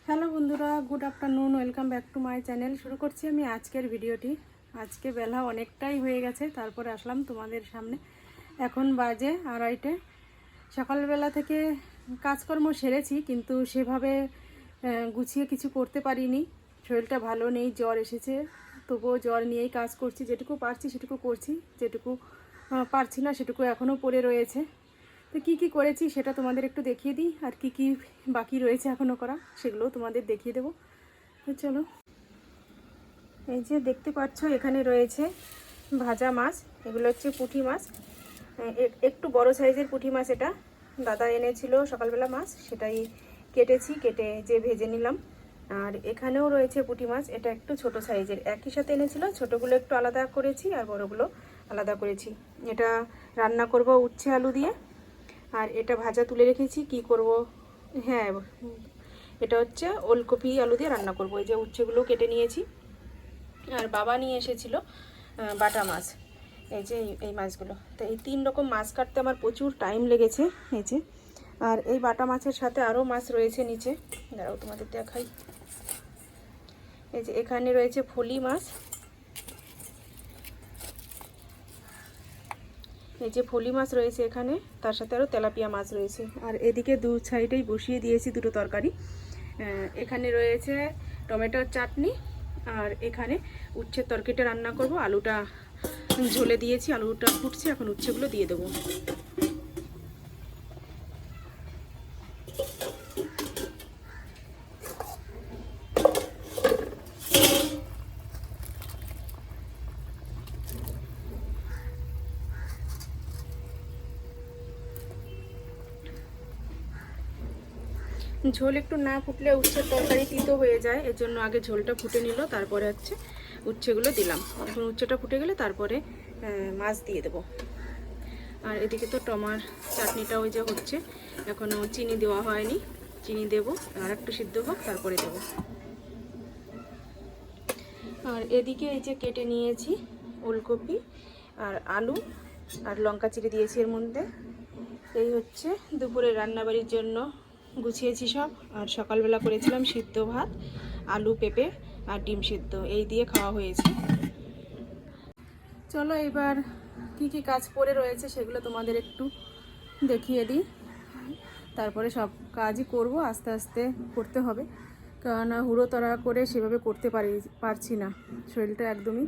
Hello বন্ধুরা, good afternoon, welcome back to my channel. শুরু করছি আমি আজকের ভিডিওটি। আজকে বেলা অনেকটাই হয়ে গেছে, তারপরে আসলাম তোমাদের সামনে। এখন বাজে 2:30। সকালবেলা থেকে কাজকর্ম সেরেছি, কিন্তু সেভাবে গুছিয়ে কিছু করতে পারিনি। শরীরটা ভালো নেই, জ্বর এসেছে, তবুও জ্বর নিয়েই কাজ করছি। যেটুকু পারছি সেটুকু করছি, যেটুকু পারছি না সেটুকু এখনও পড়ে রয়েছে। তো কী কী করেছি সেটা তোমাদের একটু দেখিয়ে দিই, আর কি কি বাকি রয়েছে এখনও করা সেগুলোও তোমাদের দেখিয়ে দেবো। তো চলো, এই যে দেখতে পাচ্ছ এখানে রয়েছে ভাজা মাছ। এগুলো হচ্ছে পুঁটি মাছ, একটু বড় সাইজের পুঁটি মাছ। এটা দাদা এনেছিল সকালবেলা মাছ, সেটাই কেটেছি, কেটে যে ভেজে নিলাম। আর এখানেও রয়েছে পুঁটি মাছ, এটা একটু ছোট সাইজের, একই সাথে এনেছিল। ছোটোগুলো একটু আলাদা করেছি আর বড়গুলো আলাদা করেছি। এটা রান্না করব উচ্ছে আলু দিয়ে। আর এটা ভাজা তুলে রেখেছি, কি করব, হ্যাঁ এটা হচ্ছে ওলকপি আলু দিয়ে রান্না করব। এই যে উচ্ছেগুলো কেটে নিয়েছি। আর বাবা নিয়ে এসেছিল বাটা মাছ, এই যে এই মাছগুলো। তো এই 3 রকম মাছ কাটতে আমার প্রচুর টাইম লেগেছে। এই যে, আর এই বাটা মাছের সাথে আরও মাছ রয়েছে নিচে, দাঁড়াও তোমাদের দেখাই। এই যে এখানে রয়েছে ফলি মাছ, এই যে ফলি মাছ রয়েছে এখানে, তার সাথে আরও তেলাপিয়া মাছ রয়েছে। আর এদিকে দু সাইডেই বসিয়ে দিয়েছি দুটো তরকারি। এখানে রয়েছে টমেটোর চাটনি, আর এখানে উচ্ছের তরকারিটা রান্না করব। আলুটা ঝোলে দিয়েছি, আলুটা ফুটছে, এখন উচ্ছেগুলো দিয়ে দেবো। ঝোল একটু না ফুটলে উচ্ছের তরকারি তিতো হয়ে যায়, এর জন্য আগে ঝোলটা ফুটে নিল, তারপরে হচ্ছে উচ্ছেগুলো দিলাম। এখন উচ্ছেটা ফুটে গেলে তারপরে মাছ দিয়ে দেবো। আর এদিকে তো টমার চাটনিটা ওই যে হচ্ছে, এখনও চিনি দেওয়া হয়নি, চিনি দেবো, আর একটু সিদ্ধ হোক তারপরে দেবো। আর এদিকে এই যে কেটে নিয়েছি ওলকপি আর আলু, আর লঙ্কা চিড়ে দিয়েছি এর মধ্যে। এই হচ্ছে দুপুরে রান্নাবাড়ির জন্য গুছিয়েছি সব। আর সকালবেলা করেছিলাম সিদ্ধ ভাত, আলু পেঁপে আর ডিম সিদ্ধ, এই দিয়ে খাওয়া হয়েছে। চলো এবার কি কি কাজ পড়ে রয়েছে সেগুলো তোমাদের একটু দেখিয়ে দিই, তারপরে সব কাজই করব। আস্তে আস্তে করতে হবে, কেননা হুড়োতড়া করে সেভাবে করতে পারছি না। শরীরটা একদমই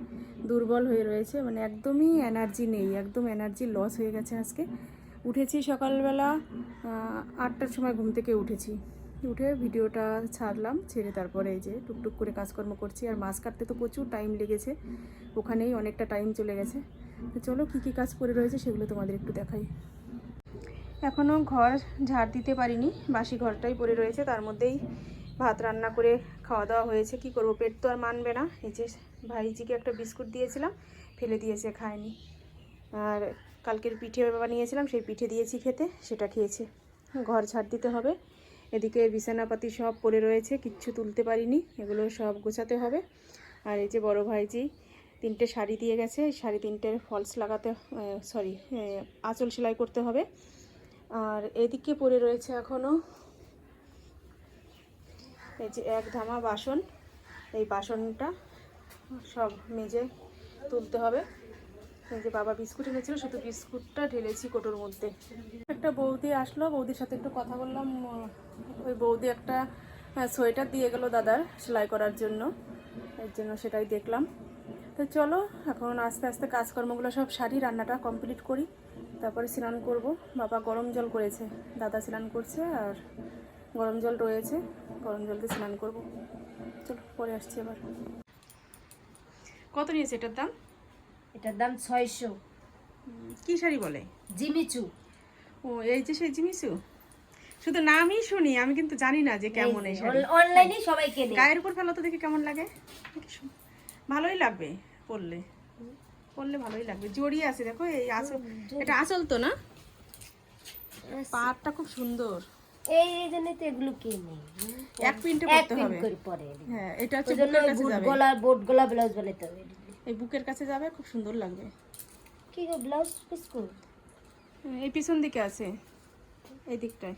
দুর্বল হয়ে রয়েছে, মানে একদমই এনার্জি নেই, একদম এনার্জি লস হয়ে গেছে আজকে। উঠেছি সকালবেলা 8টার সময়, ঘুম থেকে উঠেছি, উঠে ভিডিওটা ছাড়লাম, ছেড়ে তারপরে এই যে টুকটুক করে কাজকর্ম করছি। আর মাছ কাটতে তো প্রচুর টাইম লেগেছে, ওখানেই অনেকটা টাইম চলে গেছে। তো চলো কী কী কাজ পড়ে রয়েছে সেগুলো তোমাদের একটু দেখাই। এখনও ঘর ঝাড় দিতে পারিনি, বাসি ঘরটাই পড়ে রয়েছে, তার মধ্যেই ভাত রান্না করে খাওয়া দাওয়া হয়েছে। কি করব, পেট তো আর মানবে না। এই যে ভাইজিকে একটা বিস্কুট দিয়েছিলাম, ফেলে দিয়েছে, খায়নি। আর কালকের পিঠে বানিয়েছিলাম, সেই পিঠে দিয়েছি খেতে, সেটা খেয়েছে। ঘর ঝাড় দিতে হবে। এদিকে বিছানাপাতি সব পড়ে রয়েছে, কিচ্ছু তুলতে পারিনি, এগুলো সব গোছাতে হবে। আর এই যে বড় ভাইজি 3টে শাড়ি দিয়ে গেছে, শাড়ি 3টের ফলস লাগাতে, সরি, আঁচল সেলাই করতে হবে। আর এদিকে পড়ে রয়েছে এখনও এই যে 1 ধামা বাসন, এই বাসনটা সব মেজে তুলতে হবে। এই যে বাবা বিস্কুট এনেছিল, শুধু বিস্কুটটা ঢেলেছি কোটোর মধ্যে। একটা বৌদি আসলো, বৌদির সাথে একটু কথা বললাম। ওই বৌদি একটা সোয়েটার দিয়ে গেল দাদার সেলাই করার জন্য, এর জন্য সেটাই দেখলাম। তো চলো এখন আস্তে আস্তে কাজকর্মগুলো সব সারি, রান্নাটা কমপ্লিট করি, তারপরে স্নান করব। বাবা গরম জল করেছে, দাদা স্নান করছে, আর গরম জল রয়েছে, গরম জল দিয়ে স্নান করব। চলো পরে আসছি আবার। কত নিয়েছে এটার দাম? এটার দাম 600। কি শাড়ি বলে? জিমিচু। ও, এই যে সেই জিমিসু, শুধু নামই শুনি, আমি কিন্তু জানি না যে কেমন এই শাড়ি। অনলাইনে সবাই কেনে। গায়ের উপর ফেলো তো দেখি কেমন লাগে। ভালোই লাগবে পরলে, পরলে ভালোই লাগবে। জড়িয়ে আছে দেখো, এই আঁচল, এটা আঁচল তো না? পাটটা খুব সুন্দর। এই জন্য তো এগুলো কিনে এক প্রিন্টে করতে হবে। হ্যাঁ, এটা হচ্ছে বুকের কাছে যাবে, বোট গলা ব্লাউজ বানাতে হবে। এই বুকের কাছে যাবে, খুব সুন্দর লাগবে। কি গো, ব্লাউজ পিস কো? এই পিছন দিকে আছে, এই দিকটায়।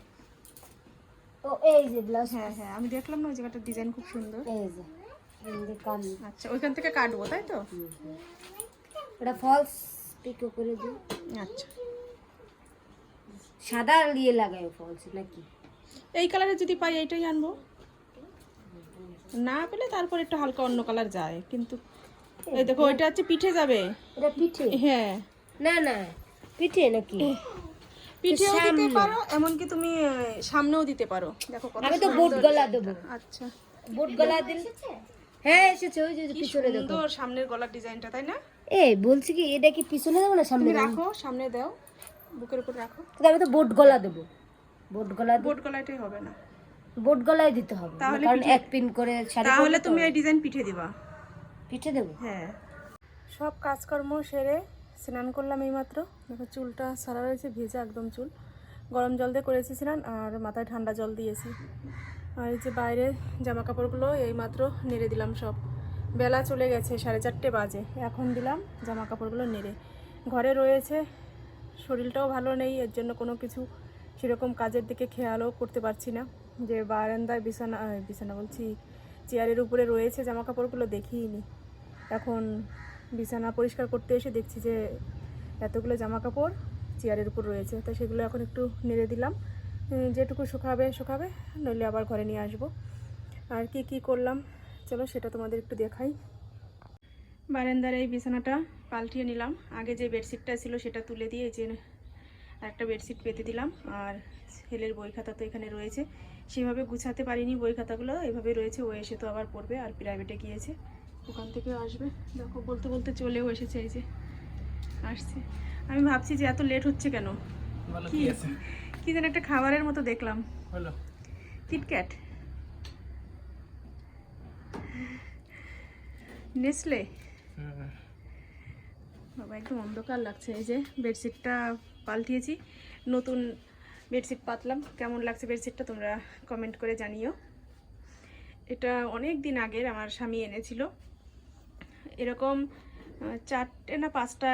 ও এই যে ব্লাউজ, হ্যাঁ হ্যাঁ, আমি দেখলাম না ওই জায়গাটার ডিজাইন খুব সুন্দর। এই যে এমনি কান। আচ্ছা, ওইখান থেকে কাটবো তাই তো? এটা ফলস পিকো করে দিই। আচ্ছা, সাদা দিয়ে লাগাই ফলস নাকি? এই কালারে যদি পাই এইটাই আনবো, না পেলে তারপর একটু হালকা অন্য কালার যায়। কিন্তু এই দেখো, ওইটা হচ্ছে পিঠে যাবে। এটা পিঠে? হ্যাঁ, না না, পিঠে নাকি? পিঠেও দিতে পারো, এমনকি তুমি সামনেও দিতে পারো। দেখো কত আমি তো বুট গলা দেবো। আচ্ছা, বুট গলা দিল। হ্যাঁ এসেছে, ওই যে কি পিছনে দেখো। সুন্দর সামনের গলার ডিজাইনটা, তাই না? এই বলছি কি, এটা কি পিছনে দেবো না সামনে তুমি দেবো? রাখো, সামনে দাও, বুকের উপর রাখো। কিন্তু আমি তো বুট গলা দেবো। বুট গলা, বোট গলাটাই হবে না, বুট গলায় দিতে হবে, তাহলে কারণ পিঠে- এক পিন করে শাড়ি তাহলে পরবো তো। তুমি এই ডিজাইন পিঠে দিবা। পিঠে দেবো। হ্যাঁ, সব কাজকর্ম সেরে স্নান করলাম এইমাত্র। দেখো চুলটা সারা রয়েছে, ভেজা একদম চুল। গরম জল দিয়ে করেছি স্নান, আর মাথায় ঠান্ডা জল দিয়েছি। আর এই যে বাইরে জামা কাপড়গুলো এইমাত্র নেড়ে দিলাম সব। বেলা চলে গেছে, 4:30 বাজে, এখন দিলাম জামা কাপড়গুলো নেড়ে। ঘরে রয়েছে, শরীরটাও ভালো নেই, এর জন্য কোনো কিছু সেরকম কাজের দিকে খেয়ালও করতে পারছি না। যে বারান্দায় বিছানা বলছি, চেয়ারের উপরে রয়েছে জামা কাপড়গুলো দেখিইনি। এখন বিছানা পরিষ্কার করতে এসে দেখছি যে এতগুলো জামা কাপড় চেয়ারের উপর রয়েছে, তো সেগুলো এখন একটু নেড়ে দিলাম। যেটুকু শুকাবে শুকাবে, নইলে আবার ঘরে নিয়ে আসবো। আর কি কি করলাম চলো সেটা তোমাদের একটু দেখাই। বারান্দার এই বিছানাটা পাল্টিয়ে নিলাম। আগে যে বেডশিটটা ছিল সেটা তুলে দিয়ে যে একটা বেডশিট পেতে দিলাম। আর ছেলের বই খাতা তো এখানে রয়েছে, সেভাবে গুছাতে পারিনি বই খাতাগুলো, এভাবে রয়েছে। ও এসে তো আবার পড়বে, আর প্রাইভেটে গিয়েছে, ওখান থেকে আসবে। দেখো বলতে বলতে চলেও এসেছে, এই যে আসছে। আমি ভাবছি যে এত লেট হচ্ছে কেন, কি কি যেন একটা খাবারের মতো দেখলাম, কিটক্যাট, নেসলে। বাবা একদম অন্ধকার লাগছে। এই যে বেডশিটটা পাল্টিয়েছি, নতুন বেডশিট পাতলাম। কেমন লাগছে বেডশিটটা তোমরা কমেন্ট করে জানিও। এটা অনেক দিন আগের আমার স্বামী এনেছিল। এরকম 4টে না 5টা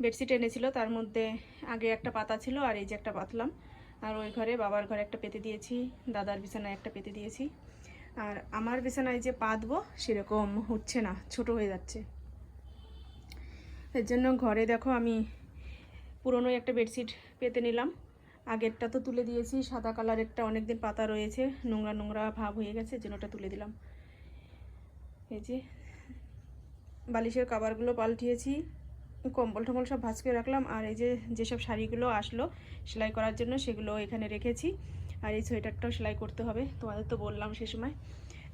বেডশিট এনেছিল, তার মধ্যে আগে একটা পাতা ছিল, আর এই যে একটা পাতলাম। আর ওই ঘরে বাবার ঘরে একটা পেতে দিয়েছি, দাদার বিছানায় একটা পেতে দিয়েছি। আর আমার বিছানায় যে পাতবো সেরকম হচ্ছে না, ছোট হয়ে যাচ্ছে। এর জন্য ঘরে দেখো আমি পুরনো একটা বেডশিট পেতে নিলাম। আগেরটা তো তুলে দিয়েছি, সাদা কালারেরটা অনেকদিন পাতা রয়েছে, নোংরা নোংরা ভাব হয়ে গেছে, এর জন্য ওটা তুলে দিলাম। এই যে বালিশের কভারগুলো পাল্টিয়েছি, কম্বল টম্বল সব ভাঁজ করে রাখলাম। আর এই যে যেসব শাড়িগুলো আসলো সেলাই করার জন্য সেগুলো এখানে রেখেছি। আর এই সোয়েটারটাও সেলাই করতে হবে, তোমাদের তো বললাম সে সময়।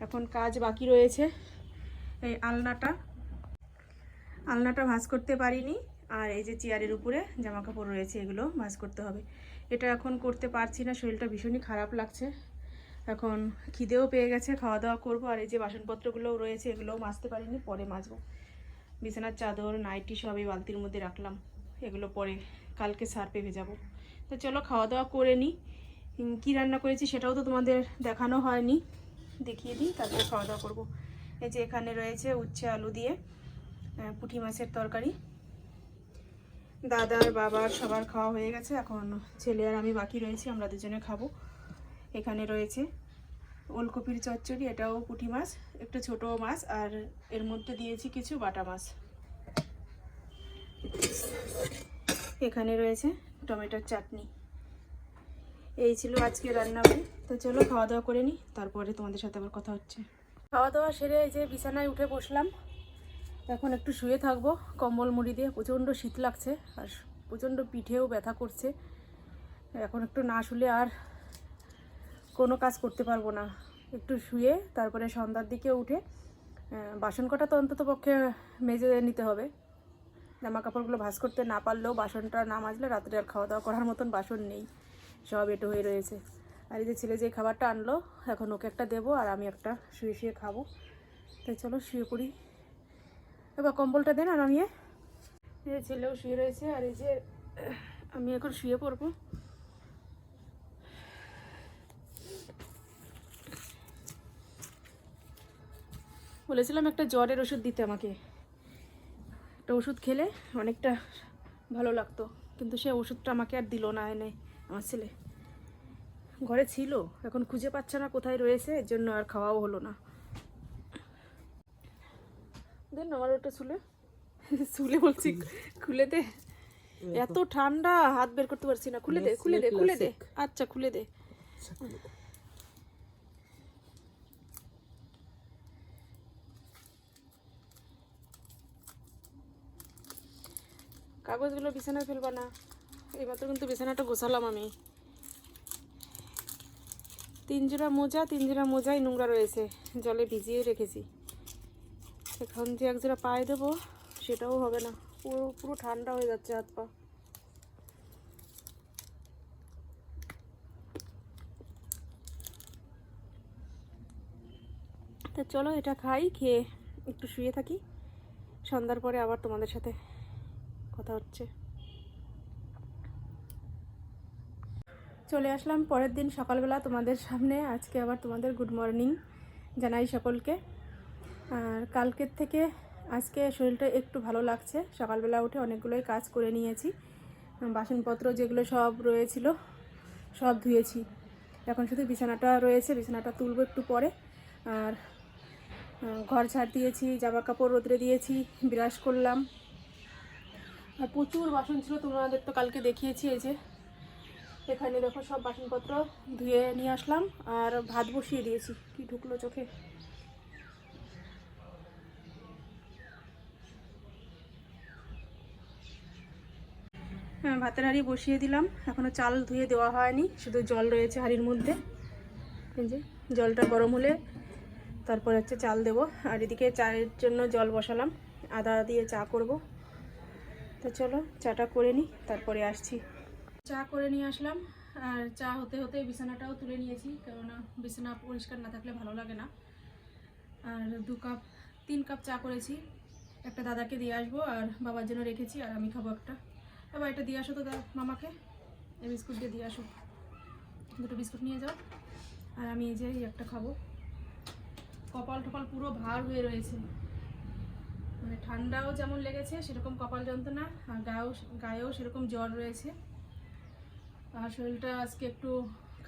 এখন কাজ বাকি রয়েছে, এই আলনাটা ভাঁজ করতে পারিনি। আর এই যে চেয়ারের উপরে জামা কাপড় রয়েছে, এগুলো ভাঁজ করতে হবে। এটা এখন করতে পারছি না, শরীরটা ভীষণই খারাপ লাগছে। এখন খিদেও পেয়ে গেছে, খাওয়া দাওয়া করবো। আর এই যে বাসনপত্রগুলোও রয়েছে, এগুলোও মাজতে পারিনি, পরে মাজবো। বিছানার চাদর নাইটি সব এই বালতির মধ্যে রাখলাম, এগুলো পরে কালকে সার্ফে ভেজাবো। তো চলো খাওয়া দাওয়া করে নিই। কী রান্না করেছি সেটাও তো তোমাদের দেখানো হয়নি, দেখিয়ে দিই, তারপরে খাওয়া দাওয়া করবো। এই যে এখানে রয়েছে উচ্ছে আলু দিয়ে পুঁটি মাছের তরকারি। দাদার বাবার সবার খাওয়া হয়ে গেছে, এখন ছেলে আর আমি বাকি রয়েছি, আমরা দুজনে খাবো। এখানে রয়েছে ওলকপির চচ্চড়ি, এটাও পুঁটি মাছ, একটু ছোট মাছ, আর এর মধ্যে দিয়েছি কিছু বাটা মাছ। এখানে রয়েছে টমেটোর চাটনি। এই ছিল আজকে রান্নাবাড়ি। তো চলো খাওয়া দাওয়া করে নিই, তারপরে তোমাদের সাথে আবার কথা হচ্ছে। খাওয়া দাওয়া সেরে এই যে বিছানায় উঠে বসলাম, এখন একটু শুয়ে থাকবো কম্বল মুড়ি দিয়ে। প্রচণ্ড শীত লাগছে, আর প্রচণ্ড পিঠেও ব্যথা করছে। এখন একটু না শুলে আর কোনো কাজ করতে পারবো না। একটু শুয়ে তারপরে সন্ধ্যার দিকে উঠে বাসন কটা তো অন্তত পক্ষে মেজে নিতে হবে। জামা কাপড়গুলো ভাঁজ করতে না পারলেও বাসনটা না মাজলে রাত্রে আর খাওয়া দাওয়া করার মতন বাসন নেই, সব এঁটো হয়ে রয়েছে। আর এই যে ছেলে যে খাবারটা আনলো, এখন ওকে একটা দেবো, আর আমি একটা শুয়ে শুয়ে খাবো। তাই চলো শুয়ে পড়ি। এবার কম্বলটা দেন আর নামিয়ে। এই যে ছেলেও শুয়ে রয়েছে, আর এই যে আমি এখন শুয়ে পড়বো। বলেছিলাম একটা জ্বরের ওষুধ দিতে আমাকে, একটা ওষুধ খেলে অনেকটা ভালো লাগতো, কিন্তু সে ওষুধটা আমাকে আর দিল না এনে আমার ছেলে। ঘরে ছিল, এখন খুঁজে পাচ্ছে না কোথায় রয়েছে, এর জন্য আর খাওয়াও হলো না। দেন আমার ওটা শুলে শুলে বলছি, খুলে দে। এত ঠান্ডা, হাত বের করতে পারছি না। খুলে দে, খুলে দে, খুলে দে। আচ্ছা খুলে দে। কাগজগুলো বিছানায় ফেলবা না। এইমাত্র কিন্তু বিছানাটা গোছালাম আমি। 3 জোড়া মোজা, 3 জোড়া মোজাই নোংরা রয়েছে, জলে ভিজিয়ে রেখেছি। এখন যে 1 জোড়া পায়ে দেবো সেটাও হবে না, পুরো পুরো ঠান্ডা হয়ে যাচ্ছে হাত পা। তো চলো এটা খাই, খেয়ে একটু শুয়ে থাকি। সন্ধ্যার পরে আবার তোমাদের সাথে কথা হচ্ছে। চলে আসলাম পরের দিন সকালবেলা তোমাদের সামনে। আজকে আবার তোমাদের গুড মর্নিং জানাই সকলকে। আর কালকের থেকে আজকে শরীরটা একটু ভালো লাগছে। সকালবেলা উঠে অনেকগুলোই কাজ করে নিয়েছি, বাসনপত্র যেগুলো সব রয়েছিল সব ধুয়েছি। এখন শুধু বিছানাটা রয়েছে, বিছানাটা তুলবো একটু পরে। আর ঘর ঝাড় দিয়েছি, জামা কাপড় রোদ্রে দিয়েছি, ব্রাশ করলাম। আর প্রচুর বাসন ছিল, তোমাদের তো কালকে দেখিয়েছি। এই যে এখানে দেখো সব বাসনপত্র ধুয়ে নিয়ে আসলাম। আর ভাত বসিয়ে দিয়েছি। কি ঢুকলো চোখে? হ্যাঁ, ভাতের হাঁড়ি বসিয়ে দিলাম। এখনও চাল ধুয়ে দেওয়া হয়নি, শুধু জল রয়েছে হাঁড়ির মধ্যে। এই যে জলটা গরম হলে তারপর হচ্ছে চাল দেবো। আর এদিকে চায়ের জন্য জল বসালাম, আদা দিয়ে চা করব। তো চলো চাটা করে নিই, তারপরে আসছি। চা করে নিয়ে আসলাম। আর চা হতে হতে বিছানাটাও তুলে নিয়েছি, কেননা বিছানা পরিষ্কার না থাকলে ভালো লাগে না। আর 3 কাপ চা করেছি। একটা দাদাকে দিয়ে আসবো, আর বাবার জন্য রেখেছি, আর আমি খাবো একটা। এবার এটা দিয়ে আসো তো মামাকে, এই বিস্কুট দিয়ে আসো। 2টো বিস্কুট নিয়ে যাও। আর আমি এই যে একটা খাবো। কপাল টপাল পুরো ভার হয়ে রয়েছে, মানে ঠান্ডাও যেমন লেগেছে সেরকম কপাল যন্ত্রণা, আর গায়েও সেরকম জ্বর রয়েছে। আর শরীরটা আজকে একটু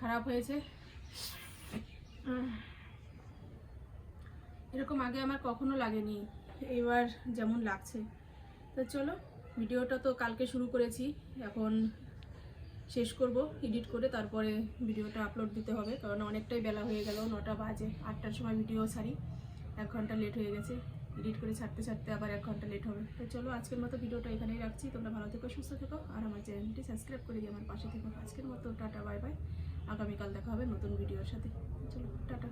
খারাপ হয়েছে। এরকম আগে আমার কখনো লাগেনি, এবার যেমন লাগছে। তো চলো, ভিডিওটা তো কালকে শুরু করেছি, এখন শেষ করব এডিট করে, তারপরে ভিডিওটা আপলোড দিতে হবে। কারণ অনেকটাই বেলা হয়ে গেল, 9টা বাজে। 8টার সময় ভিডিও ছাড়ি, 1 ঘন্টা লেট হয়ে গেছে। এডিট করে ছাড়তে ছাড়তে আবার 1 ঘন্টা লেট হবে। তো চলো আজকের মতো ভিডিওটা এখানেই রাখছি। তোমরা ভালো থেকো, সুস্থ থেকো, আর আমার চ্যানেলটি সাবস্ক্রাইব করে দিয়ে আমার পাশে থেকো। আজকের মতো টাটা, বাই বাই। আগামীকাল দেখা হবে নতুন ভিডিওর সাথে। চলো টাটা।